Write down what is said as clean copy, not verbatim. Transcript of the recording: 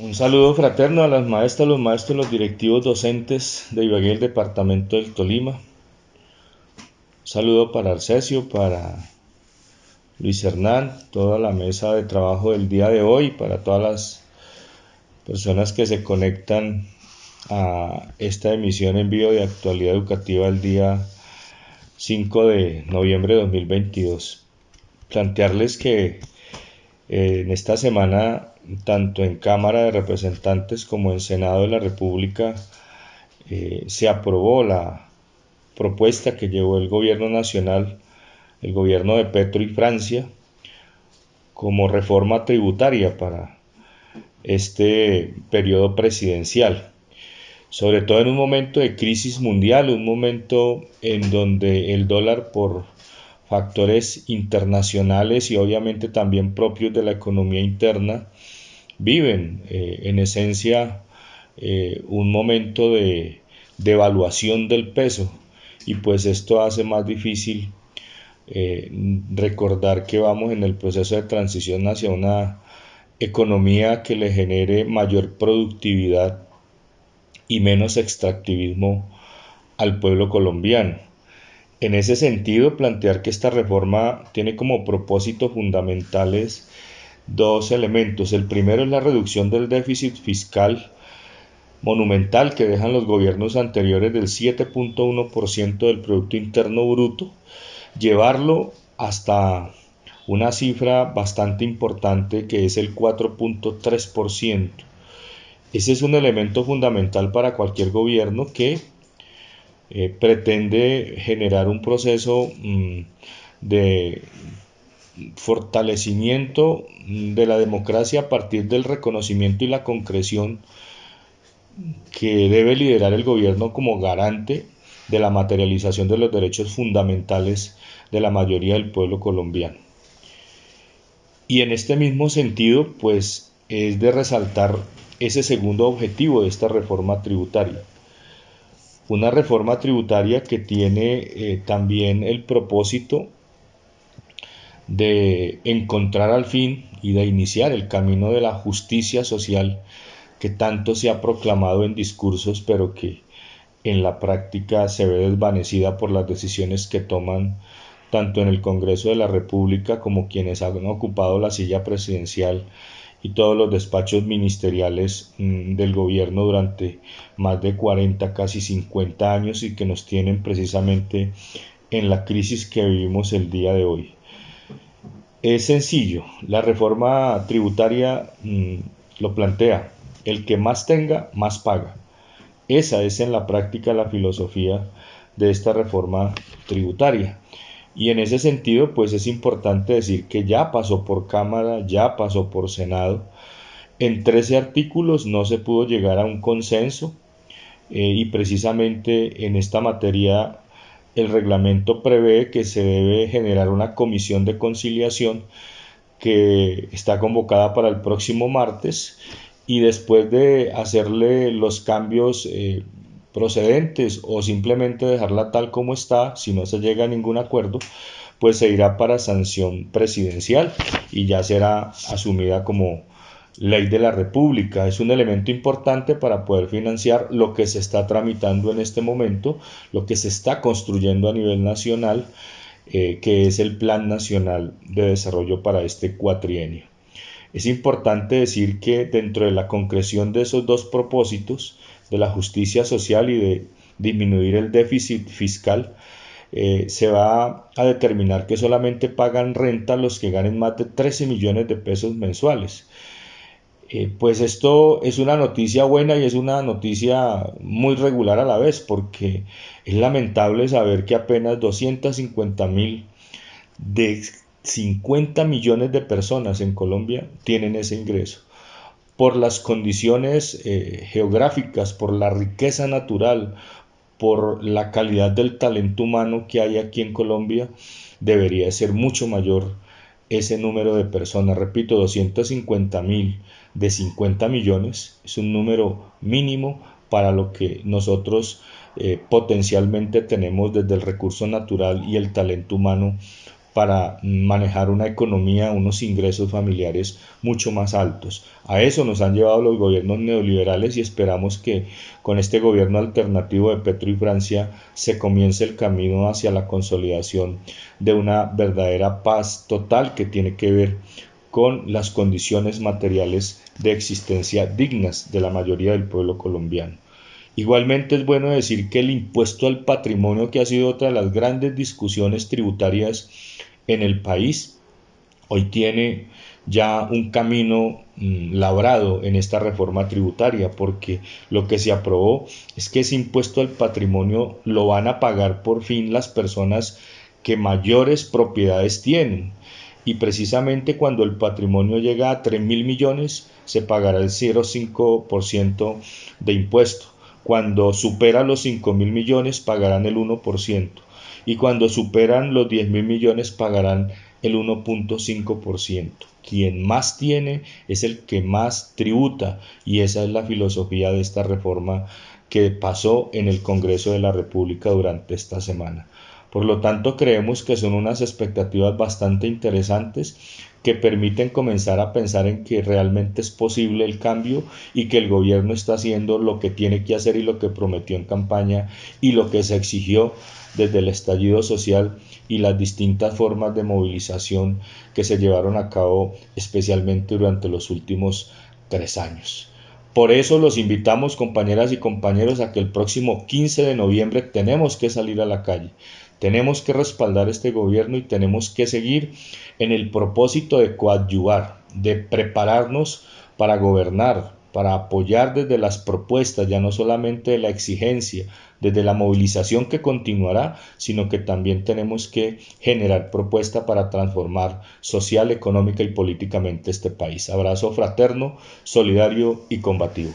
Un saludo fraterno a las maestras, los maestros, los directivos docentes de Ibagué, el departamento del Tolima. Un saludo para Arcesio, para Luis Hernán, toda la mesa de trabajo del día de hoy, para todas las personas que se conectan a esta emisión en vivo de actualidad educativa el día 5 de noviembre de 2022. Plantearles que en esta semana, tanto en Cámara de Representantes como en Senado de la República, se aprobó la propuesta que llevó el gobierno nacional, el gobierno de Petro y Francia, como reforma tributaria para este periodo presidencial. Sobre todo en un momento de crisis mundial, un momento en donde el dólar, por factores internacionales y obviamente también propios de la economía interna, viven en esencia un momento de devaluación del peso, y pues esto hace más difícil recordar que vamos en el proceso de transición hacia una economía que le genere mayor productividad y menos extractivismo al pueblo colombiano. En ese sentido, plantear que esta reforma tiene como propósitos fundamentales dos elementos. El primero es la reducción del déficit fiscal monumental que dejan los gobiernos anteriores del 7.1% del Producto Interno Bruto, llevarlo hasta una cifra bastante importante que es el 4.3%. Ese es un elemento fundamental para cualquier gobierno que pretende generar un proceso de fortalecimiento de la democracia a partir del reconocimiento y la concreción que debe liderar el gobierno como garante de la materialización de los derechos fundamentales de la mayoría del pueblo colombiano. Y en este mismo sentido, pues es de resaltar ese segundo objetivo de esta reforma tributaria. Una reforma tributaria que tiene también el propósito de encontrar al fin y de iniciar el camino de la justicia social que tanto se ha proclamado en discursos, pero que en la práctica se ve desvanecida por las decisiones que toman tanto en el Congreso de la República como quienes han ocupado la silla presidencial y todos los despachos ministeriales del gobierno durante más de 40, casi 50 años, y que nos tienen precisamente en la crisis que vivimos el día de hoy. Es sencillo, la reforma tributaria lo plantea: el que más tenga, más paga. Esa es en la práctica la filosofía de esta reforma tributaria. Y en ese sentido, pues es importante decir que ya pasó por Cámara, ya pasó por Senado. En 13 artículos no se pudo llegar a un consenso, y precisamente en esta materia el reglamento prevé que se debe generar una comisión de conciliación que está convocada para el próximo martes, y después de hacerle los cambios procedentes o simplemente dejarla tal como está, si no se llega a ningún acuerdo, pues se irá para sanción presidencial y ya será asumida como ley de la República. Es un elemento importante para poder financiar lo que se está tramitando en este momento, lo que se está construyendo a nivel nacional, que es el Plan Nacional de Desarrollo para este cuatrienio. Es importante decir que dentro de la concreción de esos dos propósitos, de la justicia social y de disminuir el déficit fiscal, se va a determinar que solamente pagan renta los que ganen más de 13 millones de pesos mensuales. Pues esto es una noticia buena y es una noticia muy regular a la vez, porque es lamentable saber que apenas 250.000 de 50 millones de personas en Colombia tienen ese ingreso. Por las condiciones geográficas, por la riqueza natural, por la calidad del talento humano que hay aquí en Colombia, debería ser mucho mayor ese número de personas. Repito, 250.000 de 50 millones es un número mínimo para lo que nosotros potencialmente tenemos desde el recurso natural y el talento humano para manejar una economía, unos ingresos familiares mucho más altos. A eso nos han llevado los gobiernos neoliberales y esperamos que con este gobierno alternativo de Petro y Francia se comience el camino hacia la consolidación de una verdadera paz total que tiene que ver con las condiciones materiales de existencia dignas de la mayoría del pueblo colombiano. Igualmente es bueno decir que el impuesto al patrimonio, que ha sido otra de las grandes discusiones tributarias en el país, hoy tiene ya un camino labrado en esta reforma tributaria, porque lo que se aprobó es que ese impuesto al patrimonio lo van a pagar por fin las personas que mayores propiedades tienen. Y precisamente cuando el patrimonio llega a 3.000 millones se pagará el 0,5% de impuesto. Cuando supera los 5.000 millones pagarán el 1%. Y cuando superan los 10.000 millones pagarán el 1,5%. Quien más tiene es el que más tributa, y esa es la filosofía de esta reforma que pasó en el Congreso de la República durante esta semana. Por lo tanto, creemos que son unas expectativas bastante interesantes que permiten comenzar a pensar en que realmente es posible el cambio y que el gobierno está haciendo lo que tiene que hacer y lo que prometió en campaña y lo que se exigió desde el estallido social y las distintas formas de movilización que se llevaron a cabo especialmente durante los últimos 3 años. Por eso los invitamos, compañeras y compañeros, a que el próximo 15 de noviembre tenemos que salir a la calle. Tenemos que respaldar este gobierno y tenemos que seguir en el propósito de coadyuvar, de prepararnos para gobernar, para apoyar desde las propuestas, ya no solamente de la exigencia, desde la movilización que continuará, sino que también tenemos que generar propuesta para transformar social, económica y políticamente este país. Abrazo fraterno, solidario y combativo.